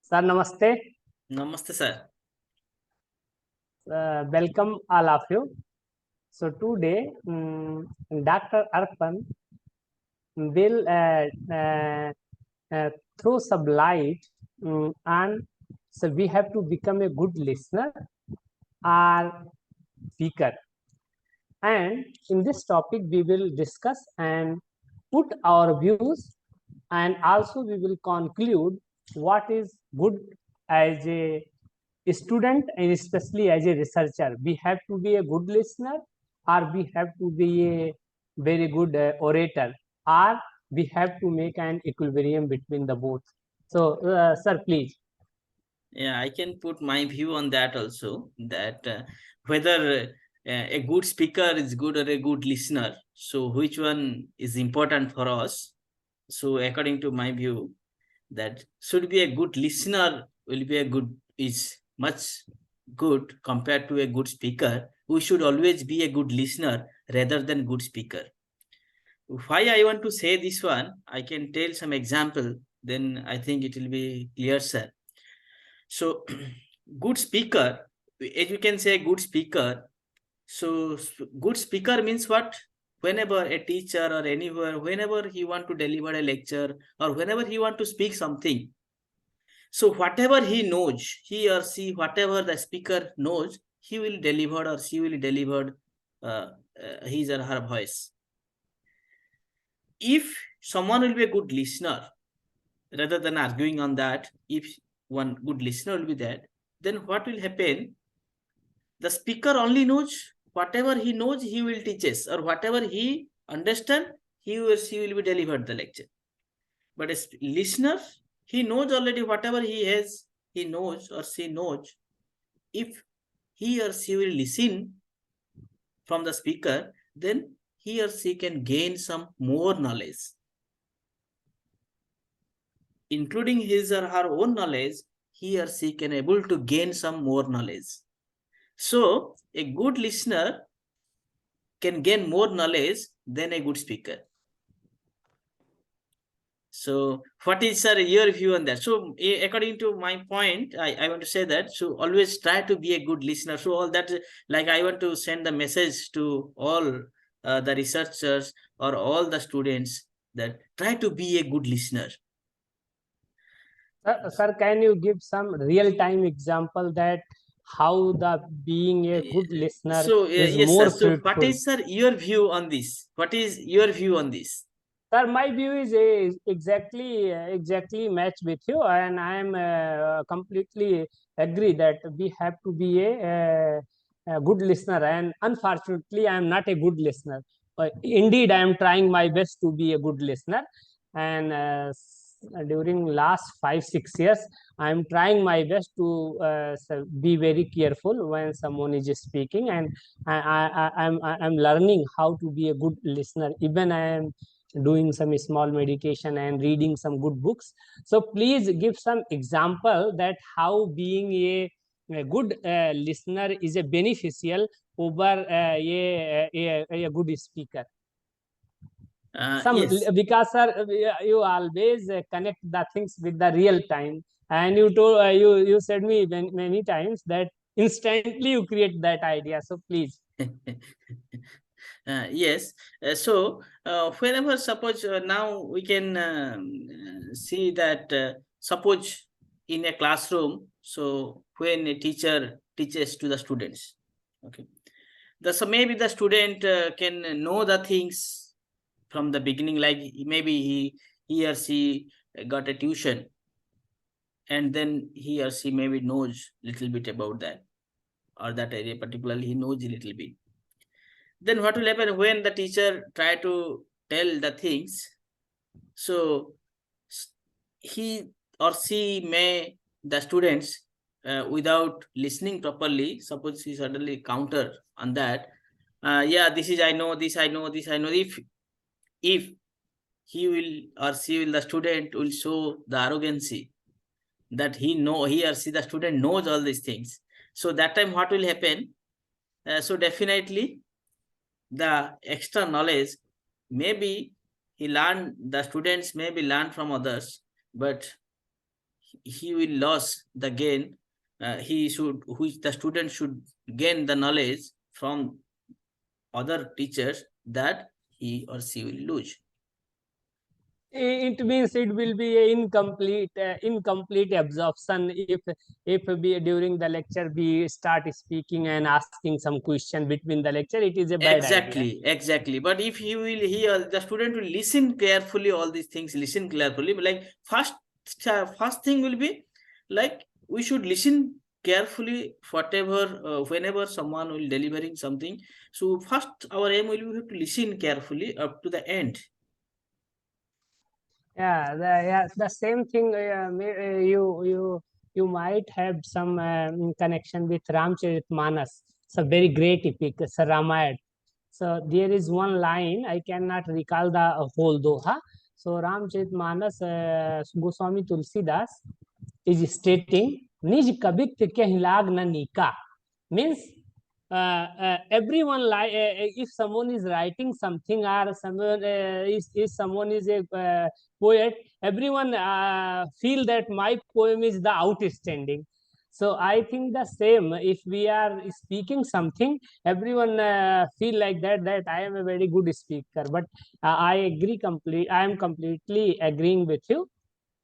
Sir, namaste. Namaste, sir. Welcome all of you. So today, Dr. Arpan will throw some light on. So we have to become a good listener or speaker. And in this topic, we will discuss and put our views, and also we will conclude what is good as a student and especially as a researcher. We have to be a good listener, or we have to be a very good orator, or we have to make an equilibrium between the both. So, sir, please. Yeah, I can put my view on that also, that whether a good speaker is good or a good listener. So which one is important for us? So according to my view, that should be a good listener will be a good is much good compared to a good speaker. We should always be a good listener rather than good speaker. Why I want to say this one, I can tell some example, then I think it will be clear, sir. So good speaker, as you can say good speaker. So good speaker means what? Whenever a teacher or anywhere, whenever he want to deliver a lecture or whenever he want to speak something, so whatever he knows, he or she, whatever the speaker knows, he will deliver or she will deliver his or her voice. If someone will be a good listener, rather than arguing on that, if one good listener will be there, then what will happen? The speaker only knows whatever he knows, he will teach us, or whatever he understand, he or she will be delivered the lecture. But as listener, he knows already whatever he has, he knows or she knows. If he or she will listen from the speaker, then he or she can gain some more knowledge. Including his or her own knowledge, he or she can able to gain some more knowledge. So a good listener can gain more knowledge than a good speaker. So what is, sir, your view on that? So according to my point, I want to say that, so always try to be a good listener. So all that, like I want to send the message to all the researchers or all the students, that try to be a good listener. Sir, can you give some real-time example that how the being a good listener So is yes, sir. more So what fruitful? is, sir, your view on this? What is your view on this? Sir, my view is exactly match with you, and I am completely agree that we have to be a good listener. And unfortunately, I am not a good listener. Indeed, I am trying my best to be a good listener, and during last 5 6 years, I am trying my best to be very careful when someone is speaking, and I'm learning how to be a good listener. Even I am doing some small meditation and reading some good books. So please give some example that how being a good listener is a beneficial over a good speaker. Some Yes. because sir, you always connect the things with the real time, and you told you said me many times that instantly you create that idea. So please. Yes. Whenever suppose now we can see that suppose in a classroom, so when a teacher teaches to the students, okay, so maybe the student can know the things from the beginning, like maybe he or she got a tuition, and then he or she maybe knows little bit about that or that area particularly, he knows a little bit. Then what will happen when the teacher try to tell the things? So he or she may, the students, without listening properly, suppose he suddenly counter on that. Yeah, this is I know, this I know, this I know. If he will or she will, the student will show the arrogancy that he or she, the student knows all these things. So that time what will happen? So definitely the extra knowledge, maybe he learned, the students maybe learn from others, but he will lose the gain. The student should gain the knowledge from other teachers that he or she will lose. It means it will be a incomplete absorption if we during the lecture we start speaking and asking some question between the lecture. It is a bad idea. Exactly. But if the student will listen carefully, all these things, listen carefully. Like first thing will be like we should listen carefully whatever whenever someone will delivering something. So first our aim will be to listen carefully up to the end. The same thing. You might have some connection with Ramcharitmanas. It's a very great epic. It's a Ramayana. So there is one line, I cannot recall the whole doha. So Ramcharitmanas, Goswami Tulsidas is stating, Nij kabit keh lag na nika. Means everyone if someone is writing something or someone if someone is a poet, everyone feel that my poem is the outstanding. So I think the same, if we are speaking something, everyone feel like that I am a very good speaker. But I am completely agreeing with you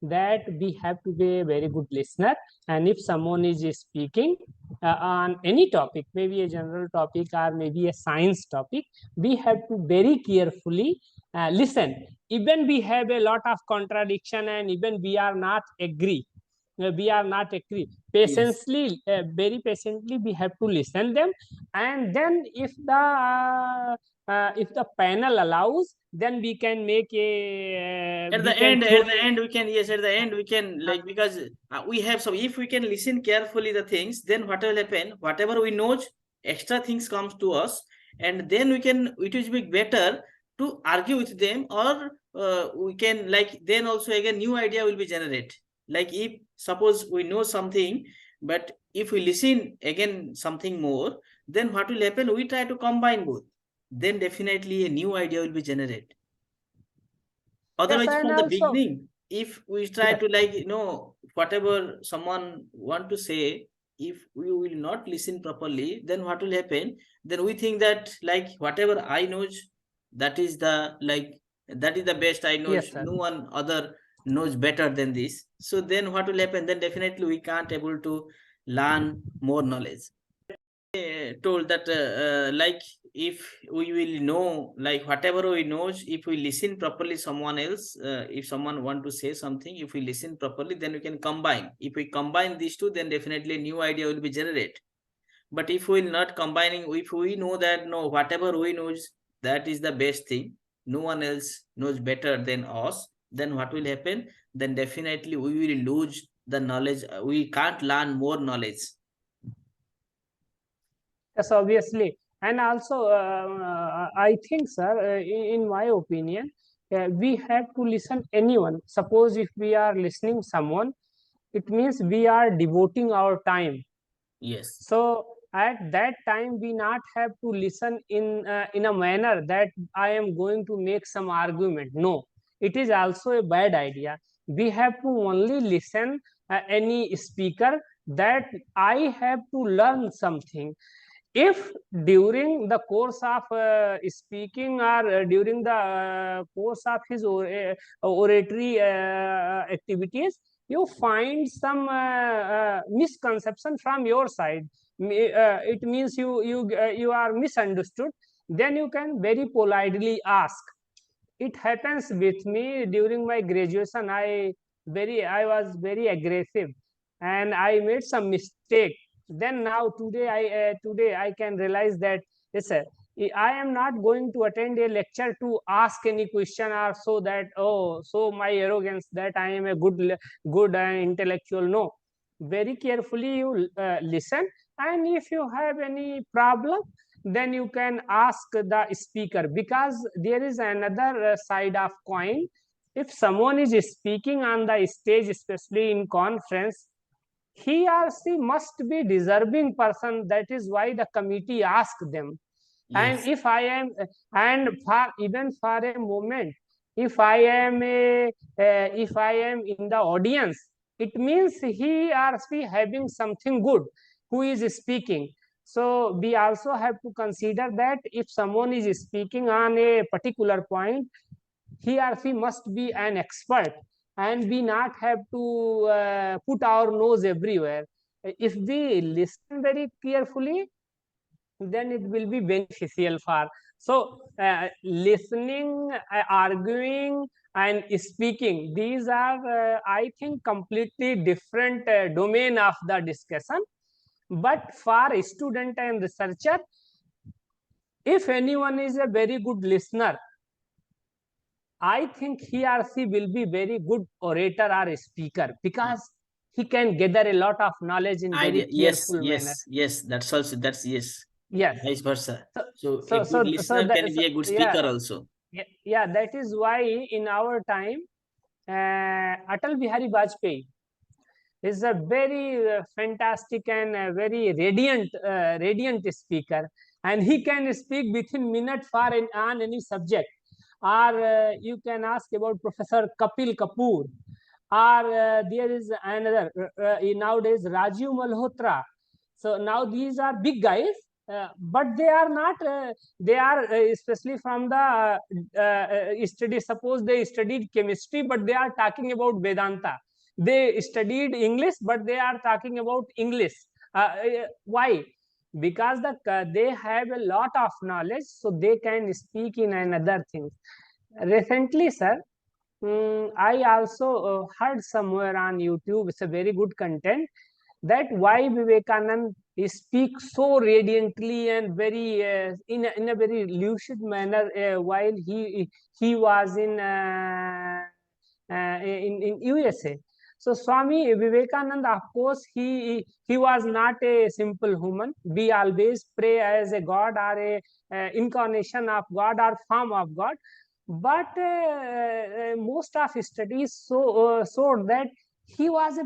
that we have to be a very good listener. And if someone is speaking on any topic, maybe a general topic or maybe a science topic, we have to very carefully listen. Even we have a lot of contradiction and even we are not agree, patiently, very patiently we have to listen them. And then if the panel allows, then we can make a At we the can end, throw we can, yes, at the end we can, like, because we have, so if we can listen carefully the things, then what will happen, whatever we know, extra things comes to us, and then we can, it will be better to argue with them, or we can, like, then also again new idea will be generated. Like if suppose we know something, but if we listen again something more, then what will happen, we try to combine both, then definitely a new idea will be generated. yes. Otherwise And from the also, beginning, if we try yes, to, like, whatever someone want to say, if we will not listen properly, then what will happen, then we think that, like, whatever I know, that is the, like, that is the best I know, yes, sir. no one other knows better than this. So then what will happen, then definitely we can't able to learn more knowledge. Told that like if we will know, like whatever we know, if we listen properly someone else, if someone want to say something, if we listen properly, then we can combine. If we combine these two, then definitely a new idea will be generated. But if we will not combining, if we know that no, whatever we know, that is the best thing, no one else knows better than us, then what will happen, then definitely we will lose the knowledge, we can't learn more knowledge. Yes, obviously. And also, I think, sir, in my opinion, we have to listen anyone. Suppose if we are listening someone, it means we are devoting our time. Yes. So at that time, we not have to listen in a manner that I am going to make some argument. No, it is also a bad idea. We have to only listen any speaker that I have to learn something. If during the course of speaking or during the course of his oratory activities, you find some misconception from your side, it means you are misunderstood, then you can very politely ask. It happens with me during my graduation. I was very aggressive and I made some mistake. Then now today I can realize that, yes sir, I am not going to attend a lecture to ask any question, or so that, oh, so my arrogance that I am a good intellectual. No, very carefully you listen, and if you have any problem, then you can ask the speaker, because there is another side of coin. If someone is speaking on the stage, especially in conference, he or she must be deserving person. That is why the committee asked them. And Yes. if I am, and for even for a moment, if I am in the audience, it means he or she having something good who is speaking. So we also have to consider that if someone is speaking on a particular point, he or she must be an expert, and we not have to put our nose everywhere. If we listen very carefully, then it will be beneficial for. So listening, arguing, and speaking, these are I think completely different domain of the discussion. But for a student and researcher, if anyone is a very good listener, I think he or she will be very good orator or a speaker, because he can gather a lot of knowledge in very Idea. Yes, careful manner. yes, yes. That's also, that's yes. Yes. Vice versa. So So a so good so, so listener that, can be a good yeah, speaker also. yeah, that is why in our time, Atal Bihari Vajpayee is a very fantastic and very radiant speaker, and he can speak within minute for on any subject. Or you can ask about Professor Kapil Kapoor, or there is another nowadays Rajiv Malhotra. So now these are big guys, but they are not. They are especially from the study. Suppose they studied chemistry, but they are talking about Vedanta. They studied English, but they are talking about English. Why? Because they have a lot of knowledge, so they can speak in another things. Recently, sir, I also heard somewhere on YouTube, it's a very good content, that why Vivekanand speaks so radiantly and very in a very lucid manner while he was in USA. So Swami Vivekananda, of course, he was not a simple human. We always pray as a god or a incarnation of God or form of God, but most of his studies showed that he was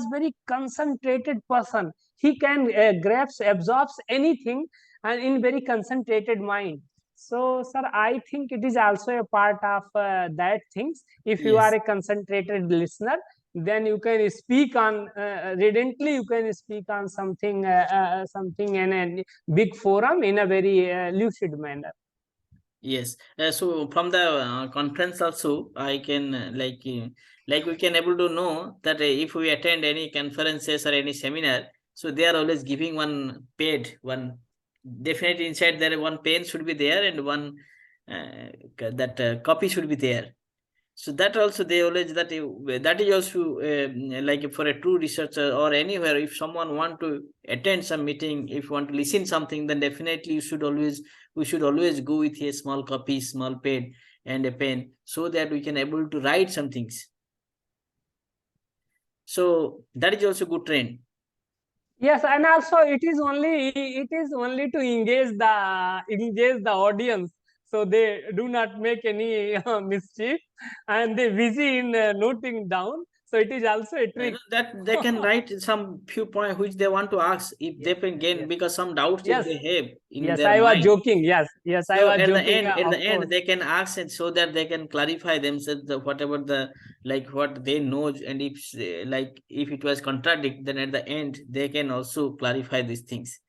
very concentrated person. He can grasp, absorbs anything, and in very concentrated mind. So, sir, I think it is also a part of that things. If you are Yes. a concentrated listener, then you can speak on redently. You can speak on something in a big forum in a very lucid manner. Yes. So from the conference also, I can like we can able to know that if we attend any conferences or any seminar, so they are always giving one paid one. Definitely inside there one pen should be there, and one that copy should be there. So that also they always that is also like for a true researcher or anywhere, if someone want to attend some meeting, if you want to listen something, then definitely we should always go with a small copy, small pad and a pen, so that we can able to write some things. So that is also good trend. Yes, and also it is only to engage the audience, so they do not make any mischief, and they busy in noting down. So it is also a trick. That they can write some few points which they want to ask, if they Yes, can gain, yes, because some doubts if yes, they have in yes. their I was mind. joking. Yes, yes, I So was joking. at the Of end, course. they can ask it so that they can clarify themselves whatever the like what they know, and if like if it was contradict, then at the end they can also clarify these things.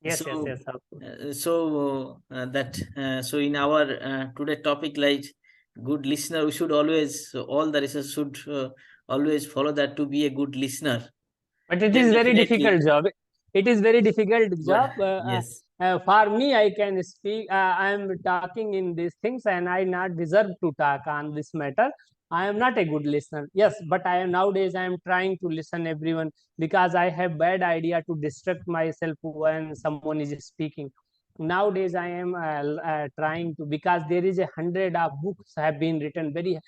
Yes, yes, So yes. Of course. so in our today topic, like good listener, we should always, so all the research should always follow that to be a good listener. But it Then is very definitely, difficult job. It is very difficult what? job. Yes. For me, I can speak. I am talking in these things, and I not deserve to talk on this matter. I am not a good listener. Yes, but I am nowadays. I am trying to listen everyone, because I have bad idea to distract myself when someone is speaking. Nowadays, I am trying to, because there is 100 of books have been written, very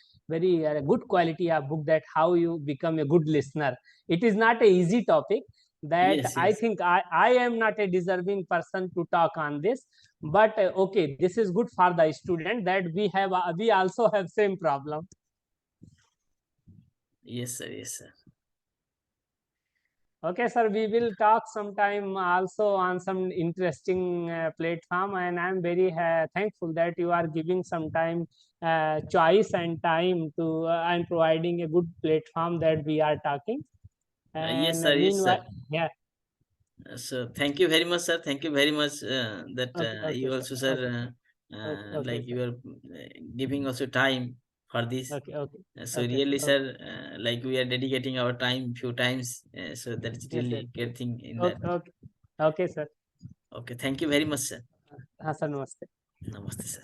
good quality of book, that how you become a good listener. It is not a easy topic, that Yes, I yes. think I am not a deserving person to talk on this. But okay, this is good for the student, that we also have same problem. Yes, sir. Yes, sir. Okay, sir, we will talk sometime also on some interesting platform, and I'm very thankful that you are giving some time, choice and time to and providing a good platform that we are talking. Yes, And sir. Yes, sir. meanwhile, yeah, So thank you very much, sir. Thank you very much that okay, okay, you sir, also, okay, sir, okay, okay, like sir, you are giving also time for this. okay, okay, So okay, sir, really, okay, sir, like we are dedicating our time few times. So that's yes, yes, really great thing in that. okay, okay, okay, sir, Okay, thank you very much, sir. हाँ sir, नमस्ते। Namaste, sir.